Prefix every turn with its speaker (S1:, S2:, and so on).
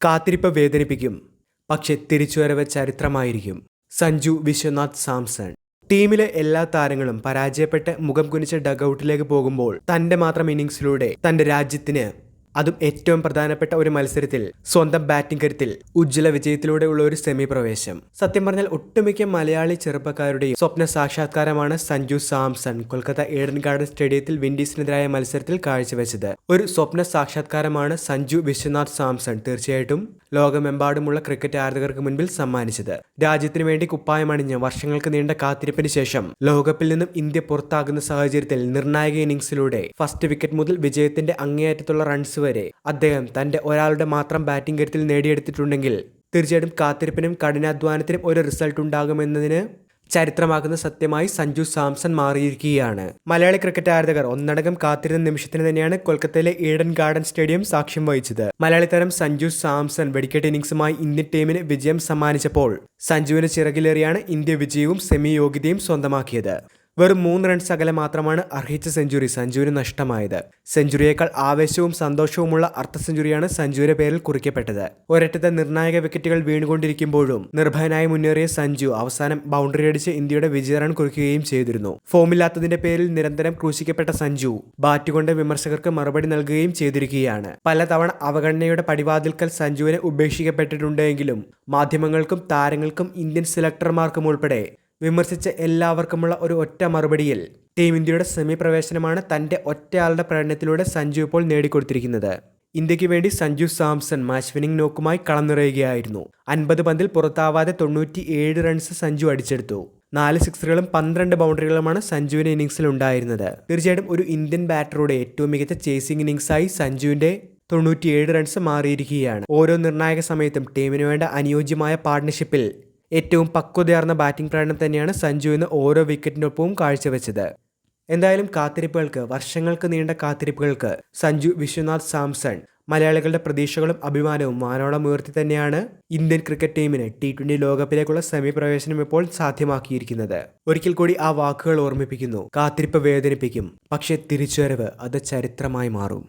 S1: കാത്തിരിപ്പ് വേദനിപ്പിക്കും, പക്ഷെ തിരിച്ചുവരവ് ചരിത്രമായിരിക്കും. സഞ്ജു വിശ്വനാഥ് സാംസൺ. ടീമിലെ എല്ലാ താരങ്ങളും പരാജയപ്പെട്ട് മുഖം കുനിച്ച് ഡഗൌട്ടിലേക്ക് പോകുമ്പോൾ തന്റെ മാത്രം ഇന്നിംഗ്സിലൂടെ തന്റെ രാജ്യത്തിന്, അതും ഏറ്റവും പ്രധാനപ്പെട്ട ഒരു മത്സരത്തിൽ സ്വന്തം ബാറ്റിംഗ് കരുത്തിൽ ഉജ്ജ്വല വിജയത്തിലൂടെ ഉള്ള ഒരു സെമി പ്രവേശം. സത്യം പറഞ്ഞാൽ ഒട്ടുമിക്ക മലയാളി ചെറുപ്പക്കാരുടെയും സ്വപ്ന സാക്ഷാത്കാരമാണ് സഞ്ജു സാംസൺ കൊൽക്കത്ത ഈഡൻ ഗാർഡൻ സ്റ്റേഡിയത്തിൽ വിൻഡീസിനെതിരായ മത്സരത്തിൽ കാഴ്ചവെച്ചത്. ഒരു സ്വപ്ന സാക്ഷാത്കാരമാണ് സഞ്ജു വിശ്വനാഥ് സാംസൺ തീർച്ചയായിട്ടും ലോകമെമ്പാടുമുള്ള ക്രിക്കറ്റ് ആരാധകർക്ക് മുൻപിൽ സമ്മാനിച്ചത്. രാജ്യത്തിനു വേണ്ടി കുപ്പായമണിഞ്ഞ് വർഷങ്ങൾക്ക് നീണ്ട കാത്തിരിപ്പിന് ശേഷം ലോകകപ്പിൽ നിന്നും ഇന്ത്യ പുറത്താകുന്ന സാഹചര്യത്തിൽ നിർണായക ഇന്നിംഗ്സിലൂടെ ഫസ്റ്റ് വിക്കറ്റ് മുതൽ വിജയത്തിന്റെ അങ്ങേയറ്റത്തുള്ള റൺസ് വരെ അദ്ദേഹം തന്റെ ഒരാളുടെ മാത്രം ബാറ്റിംഗ് കരുത്തിൽ നേടിയെടുത്തിട്ടുണ്ടെങ്കിൽ തീർച്ചയായിട്ടും കാത്തിരിപ്പിനും കഠിനാധ്വാനത്തിനും ഒരു റിസൾട്ട് ഉണ്ടാകുമെന്നതിന് ചരിത്രമാക്കുന്ന സത്യമായി സഞ്ജു സാംസൺ മാറിയിരിക്കുകയാണ്. മലയാളി ക്രിക്കറ്റ് ആരാധകർ ഒന്നടങ്കം കാത്തിരുന്ന നിമിഷത്തിന് തന്നെയാണ് കൊൽക്കത്തയിലെ ഈഡൻ ഗാർഡൻ സ്റ്റേഡിയം സാക്ഷ്യം വഹിച്ചത്. മലയാളി താരം സഞ്ജു സാംസൺ വെടിക്കെട്ട് ഇന്നിംഗ്സുമായി ഇന്ത്യൻ ടീമിന് വിജയം സമ്മാനിച്ചപ്പോൾ സഞ്ജുവിന് ചിറകിലേറിയാണ് ഇന്ത്യ വിജയവും സെമി യോഗ്യതയും സ്വന്തമാക്കിയത്. വെറും 3 റൺസ് അകലെ മാത്രമാണ് അർഹിച്ച സെഞ്ചുറി സഞ്ജുവിന് നഷ്ടമായത്. സെഞ്ചുറിയേക്കാൾ ആവേശവും സന്തോഷവുമുള്ള അർദ്ധ സെഞ്ചുറിയാണ് സഞ്ജുവിന്റെ പേരിൽ കുറിക്കപ്പെട്ടത്. ഒരറ്റത്തെ നിർണായക വിക്കറ്റുകൾ വീണുകൊണ്ടിരിക്കുമ്പോഴും നിർഭയനായി മുന്നേറിയ സഞ്ജു അവസാനം ബൗണ്ടറി അടിച്ച് ഇന്ത്യയുടെ വിജയ റൺ കുറിക്കുകയും ചെയ്തിരുന്നു. ഫോമില്ലാത്തതിന്റെ പേരിൽ നിരന്തരം ക്രൂശിക്കപ്പെട്ട സഞ്ജു ബാറ്റ് കൊണ്ട് വിമർശകർക്ക് മറുപടി നൽകുകയും ചെയ്തിരിക്കുകയാണ്. പലതവണ അവഗണനയുടെ പടിവാതിൽക്കൽ സഞ്ജുവിനെ ഉപേക്ഷിക്കപ്പെട്ടിട്ടുണ്ടെങ്കിലും മാധ്യമങ്ങൾക്കും താരങ്ങൾക്കും ഇന്ത്യൻ സെലക്ടർമാർക്കും ഉൾപ്പെടെ വിമർശിച്ച എല്ലാവർക്കുമുള്ള ഒരു ഒറ്റ മറുപടിയിൽ ടീം ഇന്ത്യയുടെ സെമി പ്രവേശനമാണ് തന്റെ ഒറ്റയാളുടെ പ്രകടനത്തിലൂടെ സഞ്ജു ഇപ്പോൾ നേടിക്കൊടുത്തിരിക്കുന്നത്. ഇന്ത്യക്ക് വേണ്ടി സഞ്ജു സാംസൺ മാച്ച് വിന്നിംഗ് നോക്കുമായി കളം നിറയുകയായിരുന്നു. 50 പന്തിൽ പുറത്താവാതെ 97 റൺസ് സഞ്ജു അടിച്ചെടുത്തു. 4 സിക്സറുകളും 12 ബൗണ്ടറികളുമാണ് സഞ്ജുവിന്റെ ഇന്നിംഗ്സിൽ ഉണ്ടായിരുന്നത്. തീർച്ചയായിട്ടും ഒരു ഇന്ത്യൻ ബാറ്ററുടെ ഏറ്റവും മികച്ച ചേസിംഗ് ഇന്നിംഗ്സായി സഞ്ജുവിന്റെ 97 റൺസ് മാറിയിരിക്കുകയാണ്. ഓരോ നിർണായക സമയത്തും ടീമിന് വേണ്ട അനുയോജ്യമായ പാർട്ട്ണർഷിപ്പിൽ ഏറ്റവും പക്വതയാർന്ന ബാറ്റിംഗ് പ്രകടനം തന്നെയാണ് സഞ്ജു ഇന്ന് ഓരോ വിക്കറ്റിനൊപ്പവും കാഴ്ചവെച്ചത്. എന്തായാലും കാത്തിരിപ്പുകൾക്ക്, വർഷങ്ങൾക്ക് നീണ്ട കാത്തിരിപ്പുകൾക്ക് സഞ്ജു വിശ്വനാഥ് സാംസൺ മലയാളികളുടെ പ്രതീക്ഷകളും അഭിമാനവും വാനോളം ഉയർത്തി തന്നെയാണ് ഇന്ത്യൻ ക്രിക്കറ്റ് ടീമിന് T20 ലോകകപ്പിലേക്കുള്ള സെമി പ്രവേശനം ഇപ്പോൾ സാധ്യമാക്കിയിരിക്കുന്നത്. ഒരിക്കൽ കൂടി ആ വാക്കുകൾ ഓർമ്മിപ്പിക്കുന്നു. കാത്തിരിപ്പ് വേദനിപ്പിക്കും, പക്ഷേ തിരിച്ചുവരവ് അത് ചരിത്രമായി മാറും.